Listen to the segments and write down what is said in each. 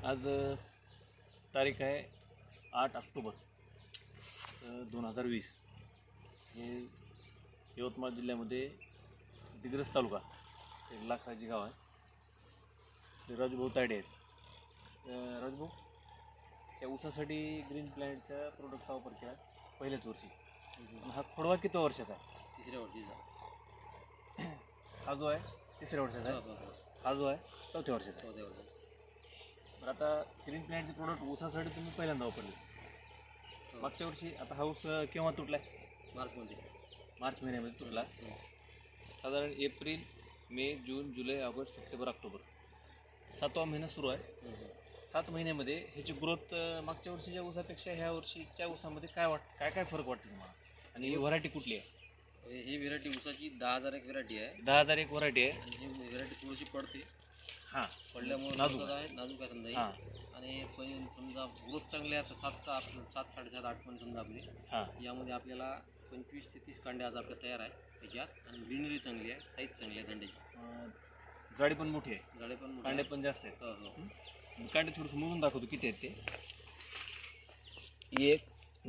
आज तारीख आहे 8 ऑक्टोबर 2020. हे यवतमाळ जिल्ह्यामध्ये दिग्रस तालुका एक लाखाची गाव आहे. ते राजूभाऊ तायडे आहेत. राजूभाऊ, त्या ऊसासाठी ग्रीन प्लॅनेटच्या प्रोडक्टचा वापर केला पहिल्याच वर्षी. हा खोडवा किती वर्षाचा आहे? तिसऱ्या वर्षीचा. हा जो आहे तिसऱ्या वर्षाचा आहे. हा जो आहे चौथ्या वर्षाचा आहे. बरं, आता ग्रीन प्लॅनेटचे प्रोडक्ट ऊसासाठी तुम्ही पहिल्यांदा वापरले. मागच्या वर्षी आता हा ऊस केव्हा तुटला आहे? मार्च महिन्यामध्ये तुटला. साधारण एप्रिल, मे, जून, जुलै, ऑगस्ट, सप्टेंबर, ऑक्टोबर 7वा महिना सुरू आहे. 7 महिन्यामध्ये ह्याची ग्रोथ मागच्या वर्षीच्या ऊसापेक्षा ह्या वर्षीच्या ऊसामध्ये काय फरक वाटतो तुम्हाला? आणि ही व्हरायटी कुठली आहे? ही व्हेरायटी ऊसाची 10,000 एक व्हेरायटी आहे. 10,000 एक व्हरायटी आहे. आणि ही व्हेरायटी थोडीशी पडते. हां, पडल्यामुळे नाजूक आहे, नाजूक आहे समजा. आणि पण समजा ग्रोथ चांगली आहे तर 7, साडेसात, 8 पण समजा आपली. यामध्ये आपल्याला 25 ते 30 कांडे आज आपल्या तयार आहे त्याच्यात. आणि ग्रीनरी चांगली आहे, साईज चांगली आहे कांड्याची. जाडी पण मोठी आहे, जाडे पण कांडे पण जास्त आहेत. हो. कांडे थोडंसं मोजून दाखवतो किती आहेत ते. 1,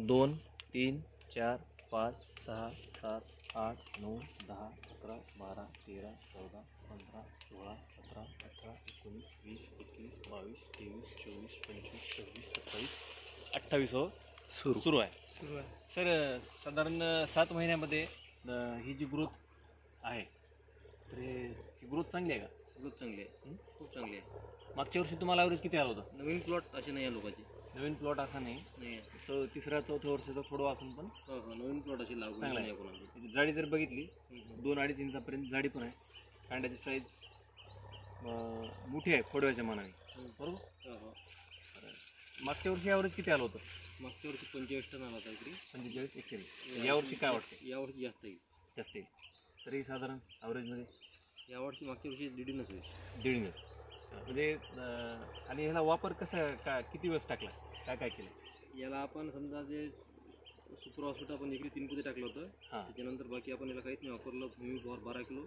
2, 3, 4, 5, 6, 7, 8, 9, 10, 11, 12, 13, 14, 15, 16, 17, 18, 19, 20, 21, 22, 23, 24, 25, 26, 27, 28 सुरू आहे. सर, साधारण 7 महिन्यामध्ये ही जी ग्रोथ आहे तर ही ग्रोथ चांगली आहे का? ग्रोथ चांगली आहे, खूप चांगली आहे. मागच्या वर्षी तुम्हाला ॲव्हरेज किती आलं होतं? नवीन प्लॉट असे नाही आहे लोकांची. नवीन प्लॉट असा नाही, तर तिसऱ्या चौथ्या वर्षाचा खोडवा असून पण नवीन प्लॉट अशी लागू चांगला नाही आहे. कोणाची. त्याची जाडी जर बघितली 2-2.5 इंचापर्यंत जाडी पण आहे. कांड्याची साईज मोठी आहे खोडव्याच्या मानाने, बरोबर. मागच्या वर्षी ॲव्हरेज किती आलं होतं? मागच्या वर्षी 45 टन आला होता इकडे. 45-41. यावर्षी काय वाटतं? यावर्षी जास्त येईल. जास्त येईल. तरी साधारण ॲव्हरेजमध्ये यावर्षी मागच्या वर्षी 1.5 होईल. 1.5 म्हणजे. आणि ह्याला वापर कसा किती वेळेस टाकला, काय केलं? याला आपण समजा जे सुपर हॉस्पिटल आपण एकरी 3 पोते टाकलं होतं. त्याच्यानंतर बाकी आपण याला काहीच नाही वापरलं. भूमी पॉवर 12 किलो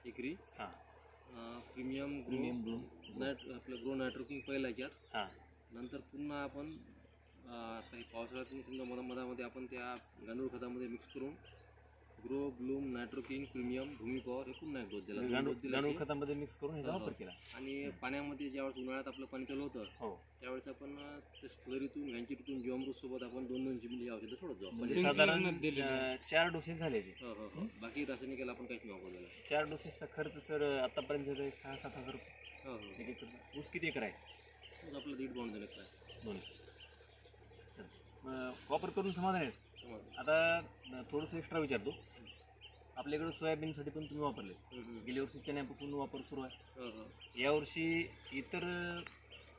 एकरी. प्रीमियम ब्लूम आपलं ग्रो नायट्रोकिंग पहिला याच्यात. नंतर पुन्हा आपण काही पावसाळ्यात समजा मधामध्ये आपण त्या गांडूळ खतामध्ये मिक्स करून ग्रो ब्लूम नायट्रोकिंग प्रीमियम भूमी पॉवर हे पुन्हा एक डोस दिला. गांडूळ खतामध्ये मिक्स करून ह्याचा वापर केला. आणि पाण्यामध्ये ज्यावेळेस उन्हाळ्यात आपलं पाणी चालू होतं त्यावेळेस आपण ते स्लरीतून घांचीतून जीवामृत सोबत आपण 2-2 चिमणी औषधं सोडत जाऊ. म्हणजे साधारण 4 डोसेस झाले. हो. बाकी रासायनिक आपण काहीच नाही वापरलेलं. 4 डोसेसचा खर्च सर आतापर्यंत 6-7 हजार रुपये. ऊस किती एकर आहे? आपलं 1.5 बाउंड झालं काय 2. वापर करून समाधान आहे. आता थोडंसं एक्स्ट्रा विचारतो. आपल्याकडे सोयाबीनसाठी पण तुम्ही वापरले. गेल्या वर्षी चण्यापासून वापर सुरू आहे. यावर्षी इतर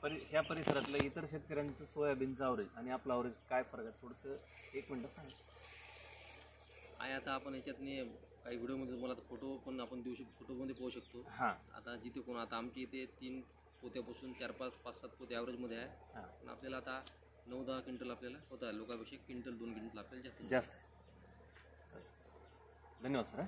ह्या परिसरातल्या इतर शेतकऱ्यांचं सोयाबीनचं ॲव्हरेज आणि आपलं ॲव्हरेज काय फरक आहे? थोडंसं 1 मिनटं सांगा. आहे आता आपण याच्यातनी काही व्हिडिओमध्ये तुम्हाला फोटो पण आपण देऊ शकतो, फोटोमध्ये पाहू शकतो. आता जिथे कोण आता आमच्या इथे 3 पोत्यापासून 4-5, 5-7 पोते ॲव्हरेजमध्ये आहे. पण आपल्याला आता 9-10 क्विंटल आपल्याला होता. लोकांपेक्षा क्विंटल 2 क्विंटल आपल्याला जास्त. धन्यवाद सर.